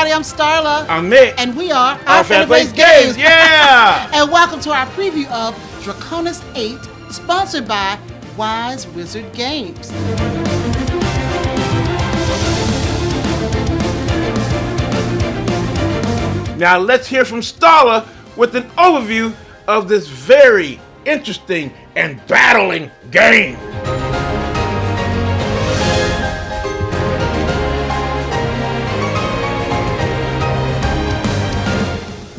everybody. I'm Starla. I'm Mik. And we are OFPG Games. Yeah! And welcome to our preview of Draconis 8, sponsored by Wise Wizard Games. Now let's hear from Starla with an overview of this very interesting and battling game.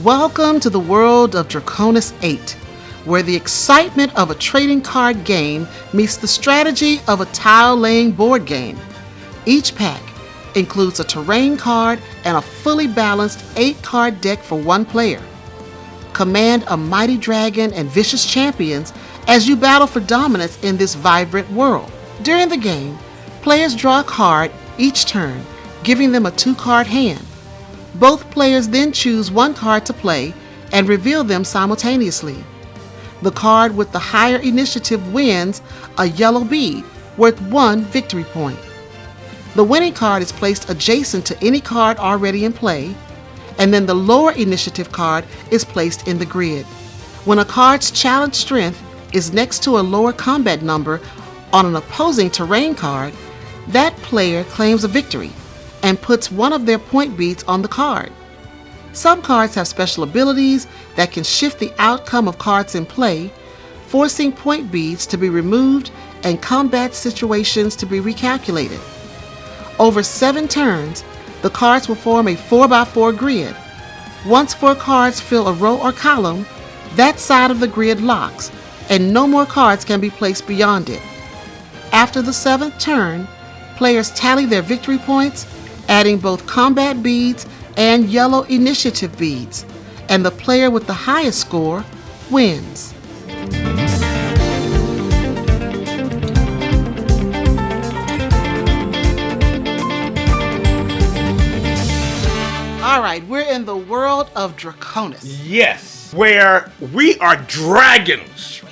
Welcome to the world of Draconis 8, where the excitement of a trading card game meets the strategy of a tile-laying board game. Each pack includes a terrain card and a fully balanced 8-card deck for one player. Command a mighty dragon and vicious champions as you battle for dominance in this vibrant world. During the game, players draw a card each turn, giving them a 2-card hand. Both players then choose one card to play and reveal them simultaneously. The card with the higher initiative wins a yellow bead worth 1 victory point. The winning card is placed adjacent to any card already in play, and then the lower initiative card is placed in the grid. When a card's challenge strength is next to a lower combat number on an opposing terrain card, that player claims a victory and puts one of their point beads on the card. Some cards have special abilities that can shift the outcome of cards in play, forcing point beads to be removed and combat situations to be recalculated. Over 7 turns, the cards will form a 4x4 grid. Once 4 cards fill a row or column, that side of the grid locks, and no more cards can be placed beyond it. After the 7th turn, players tally their victory points, adding both combat beads and yellow initiative beads, and the player with the highest score wins. All right, we're in the world of Draconis. Yes, where we are dragons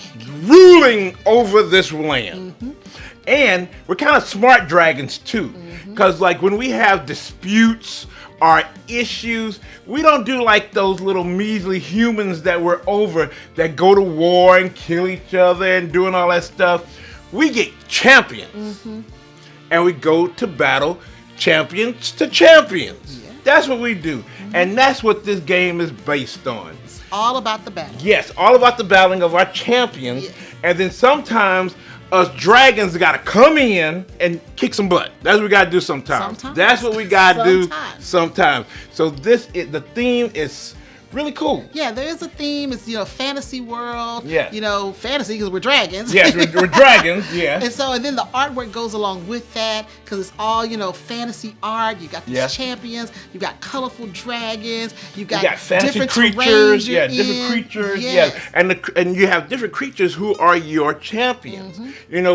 ruling over this land. Mm-hmm. And we're kind of smart dragons too, because like when we have disputes or issues, we don't do like those little measly humans that we're over that go to war and kill each other and doing all that stuff. We get champions, and we go to battle champions to champions. Yeah. That's what we do, and that's what this game is based on. It's all about the battle. Yes, all about the battling of our champions, and then sometimes us dragons gotta come in and kick some butt. That's what we gotta do sometimes. That's what we gotta do sometimes. So the theme is really cool. Yeah, there is a theme. It's, fantasy world. Yeah. Fantasy because we're dragons. Yes, we're dragons, yeah. And then the artwork goes along with that because it's all, fantasy art. You got these champions. You got colorful dragons. You got fantasy different creatures. Yeah, different creatures. Yes. Yeah. And you have different creatures who are your champions.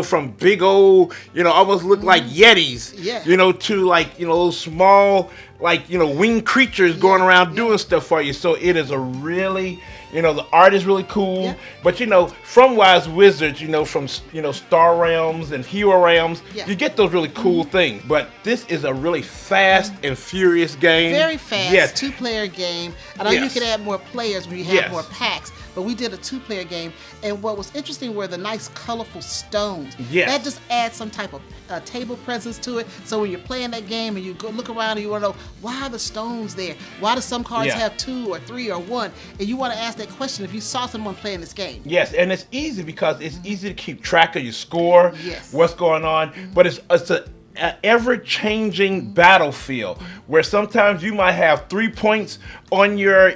From big old, almost look like Yetis. Yeah. To like, those small, like, winged creatures going around doing stuff for you. So it is a really, the art is really cool. Yeah. But, from Wise Wizards, from, Star Realms and Hero Realms, you get those really cool things. But this is a really fast and furious game. Very fast, yes. 2-player game. I know you can add more players when you have more packs. But we did a 2-player game, and what was interesting were the nice, colorful stones. Yes. That just adds some type of table presence to it. So when you're playing that game and you go look around and you want to know, why are the stones there? Why do some cards have 2 or 3 or 1? And you want to ask that question if you saw someone playing this game. Yes, and it's easy because it's easy to keep track of your score, what's going on. But it's an ever-changing battlefield where sometimes you might have 3 points on your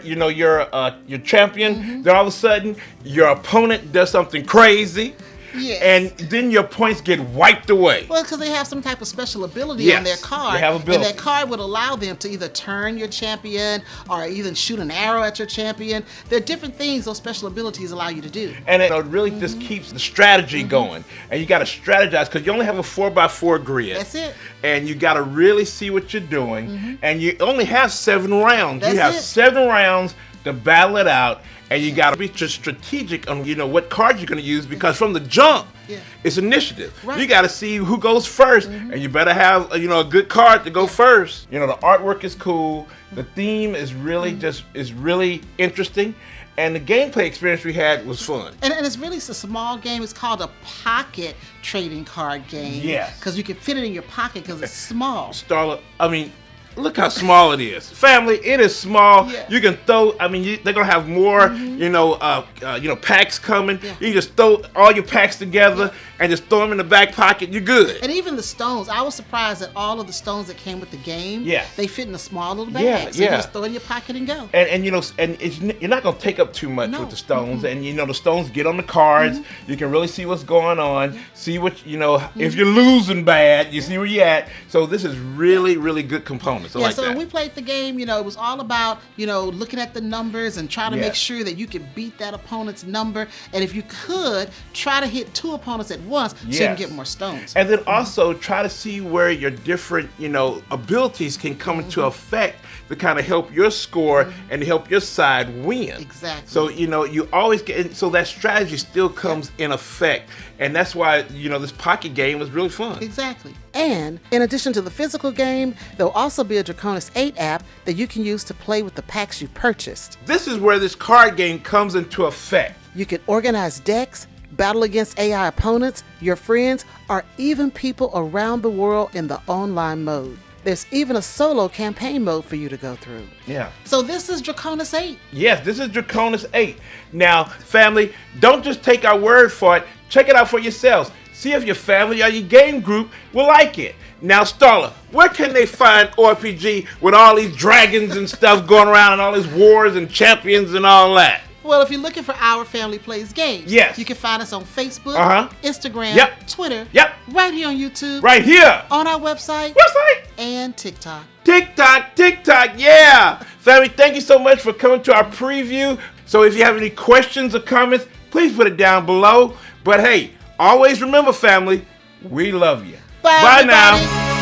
champion. Then all of a sudden your opponent does something crazy. Yes. And then your points get wiped away. Well, because they have some type of special ability on their card. They have ability. And that card would allow them to either turn your champion or even shoot an arrow at your champion. There are different things those special abilities allow you to do. And it really just keeps the strategy going. And you got to strategize because you only have a 4x4 grid. That's it. And you got to really see what you're doing. And you only have 7 rounds. That's you have 7 rounds to battle it out. And you got to be strategic on, what cards you're going to use, because from the jump, it's initiative. Right. You got to see who goes first, and you better have, a good card to go first. The artwork is cool. The theme is really is really interesting. And the gameplay experience we had was fun. And it's really a small game. It's called a pocket trading card game. Yes. Because you can fit it in your pocket because it's small. Starla, look how small it is. Family, it is small. Yeah. You can throw, they're going to have more, packs coming. Yeah. You can just throw all your packs together and just throw them in the back pocket. You're good. And even the stones, I was surprised that all of the stones that came with the game, they fit in a small little bag. Yeah, so you just throw it in your pocket and go. And you're not going to take up too much with the stones. And, the stones get on the cards. You can really see what's going on. See what, if you're losing bad, you see where you're at. So this is really, really good components. So when we played the game, it was all about, looking at the numbers and trying to make sure that you could beat that opponent's number. And if you could, try to hit 2 opponents at once so you can get more stones. And then also try to see where your different, abilities can come into effect to kind of help your score and help your side win. Exactly. So, you always get, so that strategy still comes in effect. And that's why, this pocket game was really fun. Exactly. And in addition to the physical game, there'll also be a Draconis 8 app that you can use to play with the packs you purchased. This is where this card game comes into effect. You can organize decks, battle against AI opponents, your friends, or even people around the world in the online mode. There's even a solo campaign mode for you to go through. Yeah. So this is Draconis 8. Yes, this is Draconis 8. Now, family, don't just take our word for it. Check it out for yourselves. See if your family or your game group will like it. Now, Starla, where can they find OFPG with all these dragons and stuff going around and all these wars and champions and all that? Well, if you're looking for Our Family Plays Games, you can find us on Facebook, Instagram, Twitter, right here on YouTube, right here, on our website, and TikTok. TikTok, yeah. Family, thank you so much for coming to our preview. So if you have any questions or comments, please put it down below. But hey, always remember, family, we love you. Bye now.